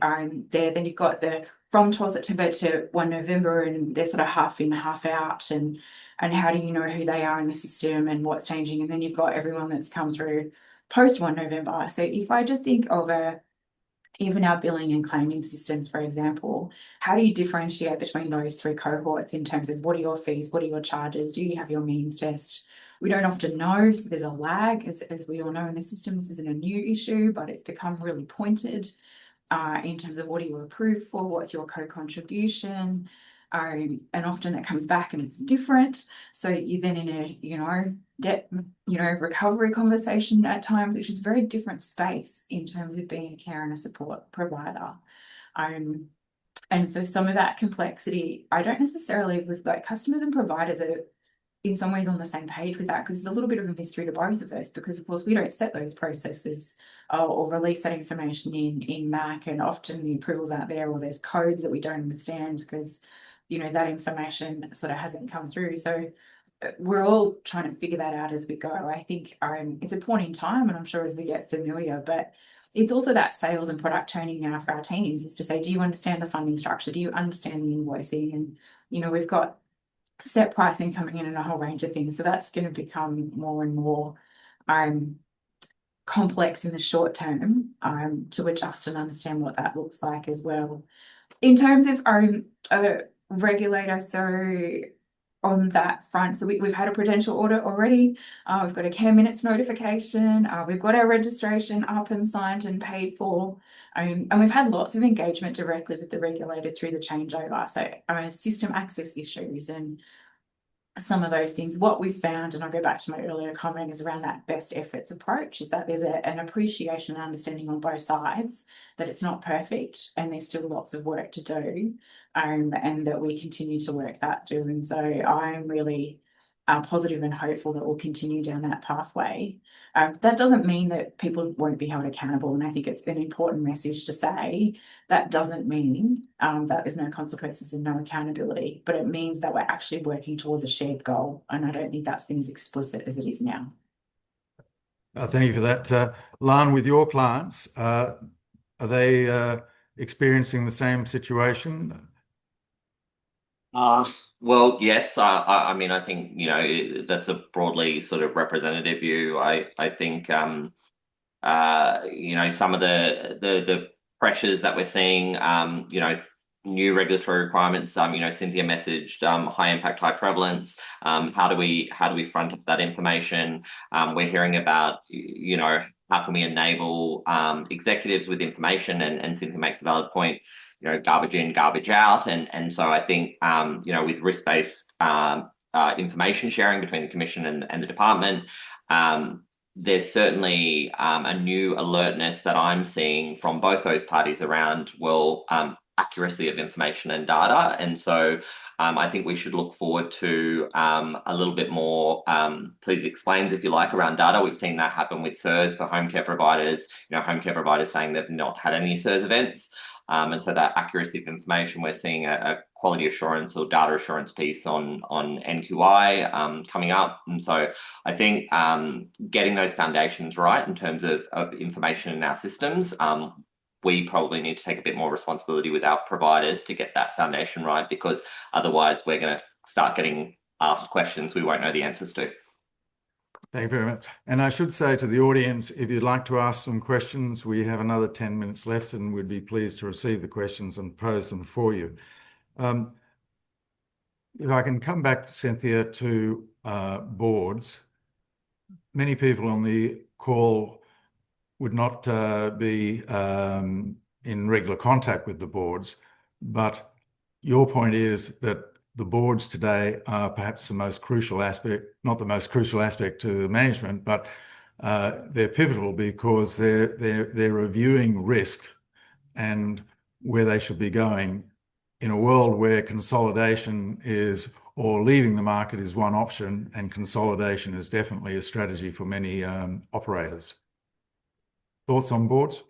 Then you've got the from 12 September to 1 November, and they're sort of half in, half out, and how do you know who they are in the system and what's changing? And then you've got everyone that's come through post 1 November. So if I just think of even our billing and claiming systems, for example, how do you differentiate between those three cohorts in terms of what are your fees, what are your charges, do you have your means test? We don't often know, so there's a lag, as we all know in the system. This isn't a new issue, but it's become really pointed in terms of what are you approved for, what's your co-contribution, and often it comes back and it's different. So you're then in a debt recovery conversation at times, which is a very different space in terms of being a care and a support provider. And so some of that complexity, I don't necessarily, with like customers and providers are in some ways on the same page with that, because it's a little bit of a mystery to both of us, because of course we don't set those processes or release that information in MAC, and often the approvals aren't there, or there's codes that we don't understand because that information sort of hasn't come through. So we're all trying to figure that out as we go. I think it's a point in time, and I'm sure as we get familiar, but it's also that sales and product training now for our teams is to say, do you understand the funding structure? Do you understand the invoicing? And we've got set pricing coming in and a whole range of things. So that's going to become more and more complex in the short term to adjust and understand what that looks like as well. In terms of regulator, so on that front, so we've had a prudential audit already. We've got a care minutes notification. We've got our registration up and signed and paid for. And we've had lots of engagement directly with the regulator through the changeover. So system access issues and some of those things. What we've found, and I'll go back to my earlier comment, is around that best efforts approach, is that there's an appreciation and understanding on both sides that it's not perfect and there's still lots of work to do, and that we continue to work that through. And so I'm really positive and hopeful that we'll continue down that pathway. That doesn't mean that people won't be held accountable, and I think it's an important message to say. That doesn't mean that there's no consequences and no accountability, but it means that we're actually working towards a shared goal, and I don't think that's been as explicit as it is now. Thank you for that. Lan, with your clients, are they experiencing the same situation? Well, yes. I mean, I think that's a broadly sort of representative view. I think some of the pressures that we're seing, new regulatory requirements. Cynthia messaged high impact, high prevalence. How do we front up that information? We're hearing about how can we enable executives with information, and Cynthia makes a valid point. Garbage in, garbage out, and so I think with risk-based information sharing between the Commission and the department, there's certainly a new alertness that I'm seeing from both those parties around accuracy of information and data. And so I think we should look forward to a little bit more please explains, if you like, around data. We've seen that happen with CSRS for home care providers, home care providers saying they've not had any CSRS events. And so that accuracy of information, we're seeing a quality assurance or data assurance piece on NQI coming up. And so I think getting those foundations right in terms of information in our systems, we probably need to take a bit more responsibility with our providers to get that foundation right, because otherwise we're going to start getting asked questions we won't know the answers to. Thank you very much. And I should say to the audience, if you'd like to ask some questions, we have another 10 minutes left, and we'd be pleased to receive the questions and pose them for you. If I can come back, Cynthia, to boards, many people on the call would not be in regular contact with the boards, but your point is that the boards today are perhaps the most crucial aspect, not the most crucial aspect to management, but they're pivotal because they're reviewing risk and where they should be going in a world where consolidation is, or leaving the market is, one option, and consolidation is definitely a strategy for many operators. Thoughts on boards?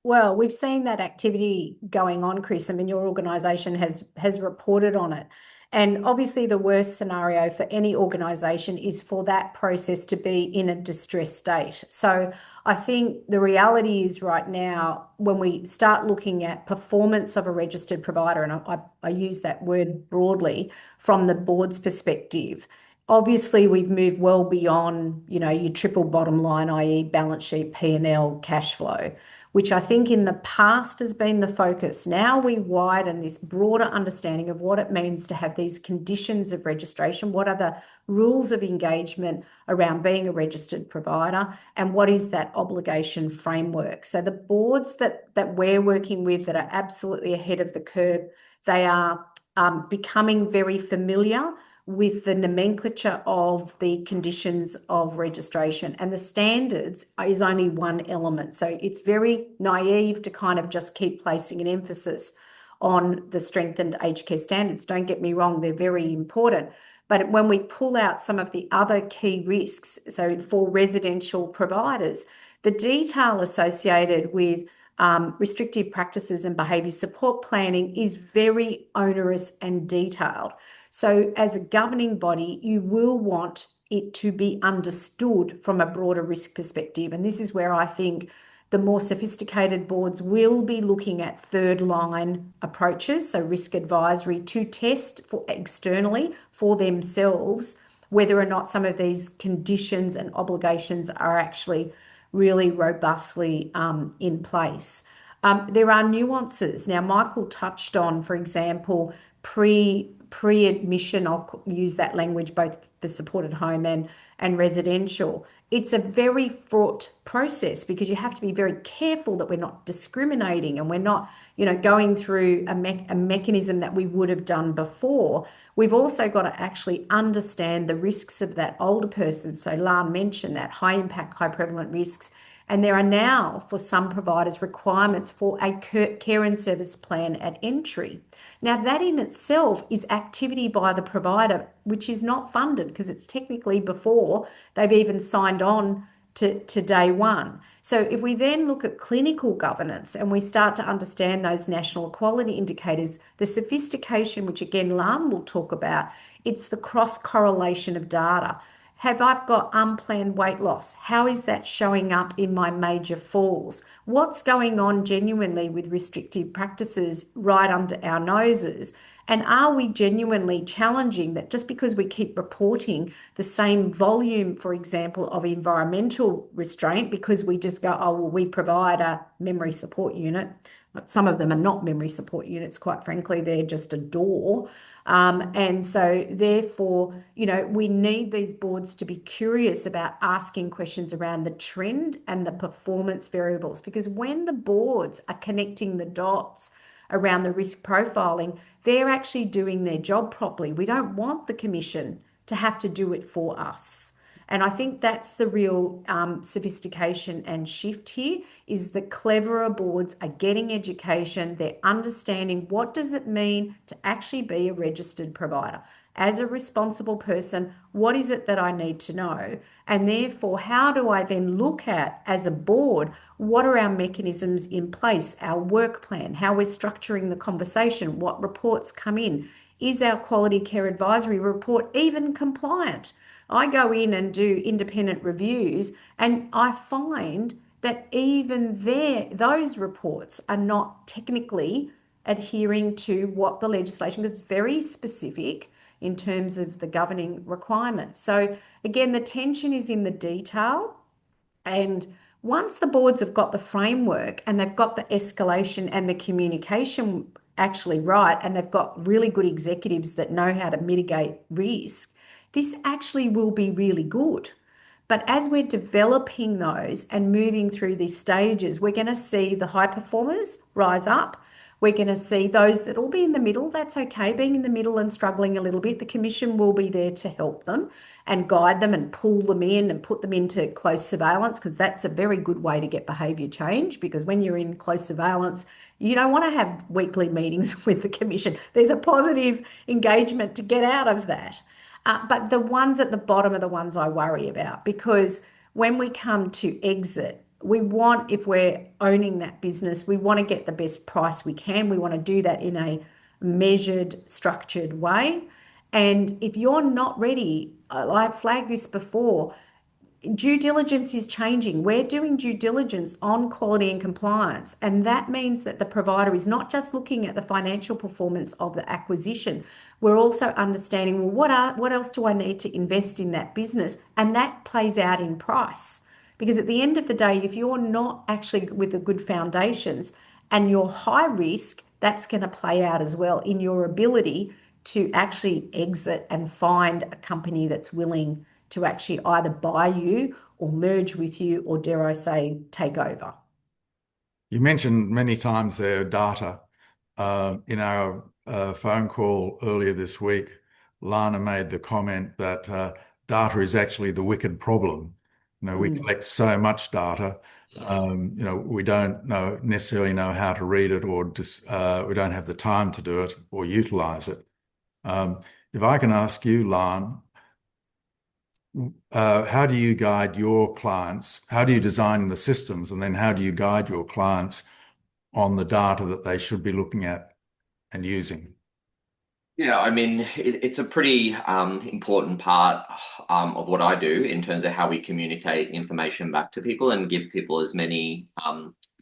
Well, we've seen that activity going on, Chris. I mean, your organisation has reported on it. And obviously, the worst scenario for any organisation is for that process to be in a distressed state. So I think the reality is right now, when we start looking at performance of a registered provider, and I use that word broadly from the board's perspective, obviously we've moved well beyond, your triple bottom line, i.e. balance sheet, P&L, cash flow, which I think in the past has been the focus. Now we widen this broader understanding of what it means to have these conditions of registration. What are the rules of engagement around being a registered provider, and what is that obligation framework? So the boards that we're working with that are absolutely ahead of the curve, they are becoming very familiar with the nomenclature of the conditions of registration, and the standards is only one element. So it's very naive to kind of just keep placing an emphasis on the strengthened aged care standards. Don't get me wrong, they're very important. But when we pull out some of the other key risks, so for residential providers, the detail associated with restrictive practices and behaviour support planning is very onerous and detailed. So as a governing body, you will want it to be understood from a broader risk perspective. And this is where I think the more sophisticated boards will be looking at third line approaches, so risk advisory, to test for externally for themselves whether or not some of these conditions and obligations are actually really robustly in place. There are nuances. Now, Michael touched on, for example, pre-admission, I'll use that language both for supported home and residential. It's a very fraught process because you have to be very careful that we're not discriminating and we're not, going through a mechanism that we would have done before. We've also got to actually understand the risks of that older person. So Lan mentioned that high impact, high prevalent risks. And there are now, for some providers, requirements for a care and service plan at entry. Now, that in itself is activity by the provider, which is not funded because it's technically before they've even signed on to day one. So if we then look at clinical governance and we start to understand those national quality indicators, the sophistication, which again, Lan will talk about, it's the cross-correlation of data. Have I got unplanned weight loss? How is that showing up in my major falls? What's going on genuinely with restrictive practices right under our noses? And are we genuinely challenging that just because we keep reporting the same volume, for example, of environmental restraint, because we just go, oh, well, we provide a memory support unit. Some of them are not memory support units, quite frankly, they're just a door. And so therefore, we need these boards to be curious about asking questions around the trend and the performance variables, because when the boards are connecting the dots around the risk profiling, they're actually doing their job properly. We don't want the Commission to have to do it for us. And I think that's the real sophistication and shift here, is the cleverer boards are getting education. They're understanding what does it mean to actually be a registered provider. As a responsible person, what is it that I need to know? And therefore, how do I then look at, as a board, what are our mechanisms in place, our work plan, how we're structuring the conversation, what reports come in? Is our quality care advisory report even compliant? I go in and do independent reviews and I find that even those reports are not technically adhering to what the legislation is, very specific in terms of the governing requirements. So again, the tension is in the detail. And once the boards have got the framework and they've got the escalation and the communication actually right, and they've got really good executives that know how to mitigate risk, this actually will be really good. But as we're developing those and moving through these stages, we're going to see the high performers rise up. We're going to see those that will be in the middle. That's okay, being in the middle and struggling a little bit. The Commission will be there to help them and guide them and pull them in and put them into close surveillance, because that's a very good way to get behaviour change, because when you're in close surveillance, you don't want to have weekly meetings with the Commission. There's a positive engagement to get out of that. But the ones at the bottom are the ones I worry about, because when we come to exit, we want, if we're owning that business, we want to get the best price we can. We want to do that in measured, structured way. And if you're not ready, I've flagged this before, due diligence is changing. We're doing due diligence on quality and compliance, and that means that the provider is not just looking at the financial performance of the acquisition. We're also understanding, well, what else do I need to invest in that business? And that plays out in price. Because at the end of the day, if you're not actually with the good foundations and you're high risk, that's going to play out as well in your ability to actually exit and find a company that's willing to actually either buy you or merge with you, or dare I say, take over. You mentioned many times their data. In our phone call earlier this week, Lana made the comment that data is actually the wicked problem. We collect so much data, we don't necessarily know how to read it, or we don't have the time to do it or utilize it. If I can ask you, Lan, how do you guide your clients? How do you design the systems, and then how do you guide your clients on the data that they should be looking at and using? Yeah, I mean, it's a pretty important part of what I do in terms of how we communicate information back to people and give people as many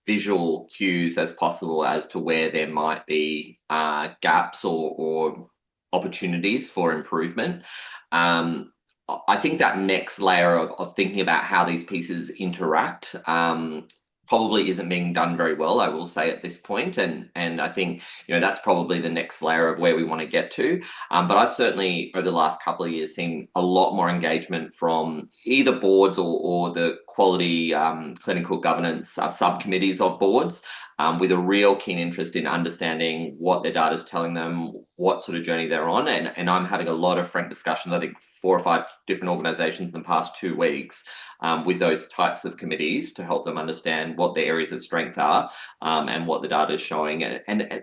visual cues as possible as to where there might be gaps or opportunities for improvement. I think that next layer of thinking about how these pieces interact probably isn't being done very well, I will say, at this point. And I think, that's probably the next layer of where we want to get to. But I've certainly, over the last couple of years, seen a lot more engagement from either boards or the quality clinical governance subcommittees of boards, with a real keen interest in understanding what their data is telling them, what sort of journey they're on. And I'm having a lot of frank discussions, I think 4 or 5 different organizations in the past 2 weeks, with those types of committees to help them understand what their areas of strength are, and what the data is showing. And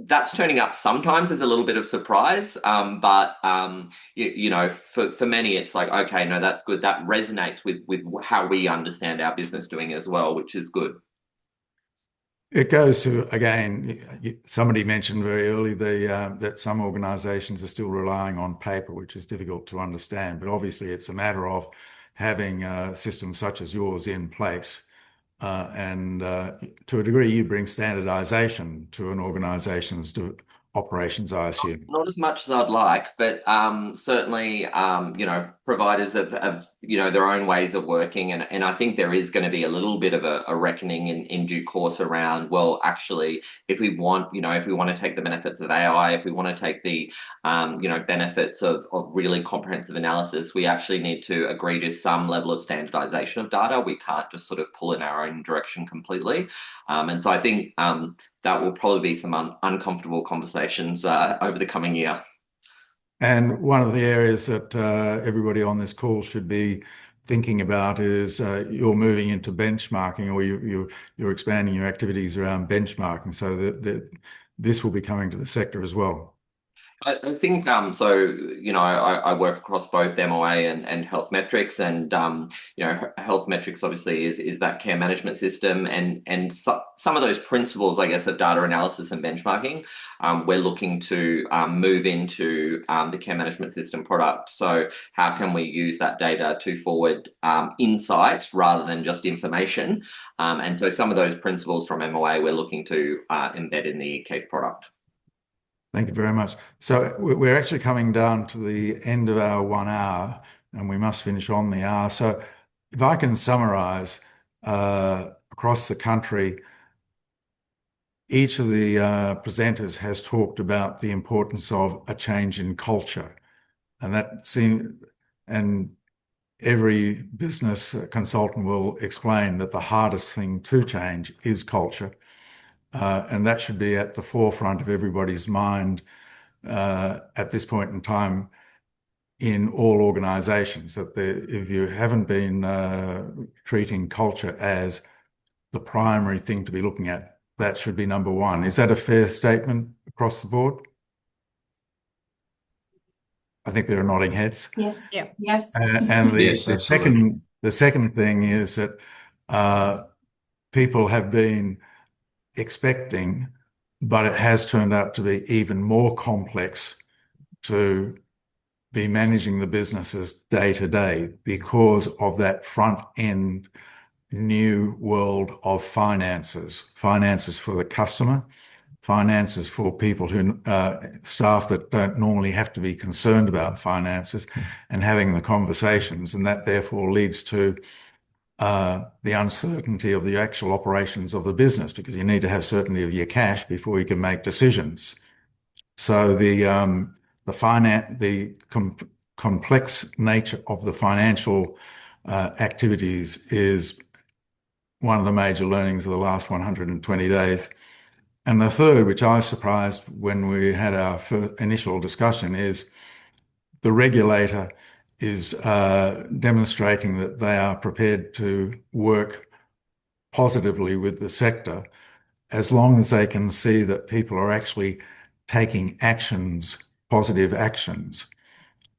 that's turning up sometimes as a little bit of surprise. But for many, it's like, okay, no, that's good. That resonates with how we understand our business doing as well, which is good. It goes to, again, somebody mentioned very early that some organizations are still relying on paper, which is difficult to understand. But obviously, it's a matter of having systems such as yours in place. And to a degree, you bring standardization to an organization's operations, I assume. Not as much as I'd like, but certainly, providers have their own ways of working, and I think there is going to be a little bit of a reckoning in due course around, well, actually, if we want to take the benefits of AI, if we want to take the benefits of really comprehensive analysis, we actually need to agree to some level of standardization of data. We can't just sort of pull in our own direction completely, and so I think that will probably be some uncomfortable conversations over the coming year. And one of the areas that everybody on this call should be thinking about is you're moving into benchmarking, or you're expanding your activities around benchmarking, so that this will be coming to the sector as well. I think so. I work across both MOA and Health Metrics, and Health Metrics obviously is that care management system, and some of those principles, I guess, of data analysis and benchmarking, we're looking to move into the care management system product. So how can we use that data to forward insights rather than just information? And so some of those principles from MOA we're looking to embed in the case product. Thank you very much. So we're actually coming down to the end of our 1 hour, and we must finish on the hour. So if I can summarize, across the country, each of the presenters has talked about the importance of a change in culture, and every business consultant will explain that the hardest thing to change is culture. And that should be at the forefront of everybody's mind at this point in time in all organizations. That if you haven't been treating culture as the primary thing to be looking at, that should be number 1. Is that a fair statement across the board? I think there are nodding heads. Yes. Yeah. Yes. And Yes, absolutely. the second thing is that people have been expecting but it has turned out to be even more complex to be managing the businesses day to day because of that front end new world of finances for the customer, finances for people who staff that don't normally have to be concerned about finances, and having the conversations, and that therefore leads to the uncertainty of the actual operations of the business, because you need to have certainty of your cash before you can make decisions. So the complex nature of the financial activities is one of the major learnings of the last 120 days. And the third, which I was surprised when we had our initial discussion, is the regulator is demonstrating that they are prepared to work positively with the sector as long as they can see that people are actually taking actions, positive actions.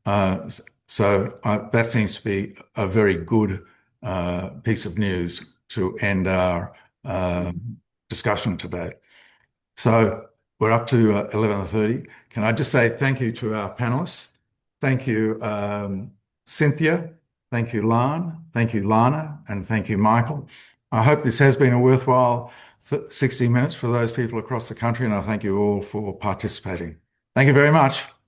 So that seems to be a very good piece of news to end our discussion today. So we're up to 11:30. Can I just say thank you to our panelists? Thank you, Cynthia. Thank you, Lan. Thank you, Lana. And thank you, Michael. I hope this has been a worthwhile 60 minutes for those people across the country, and I thank you all for participating. Thank you very much.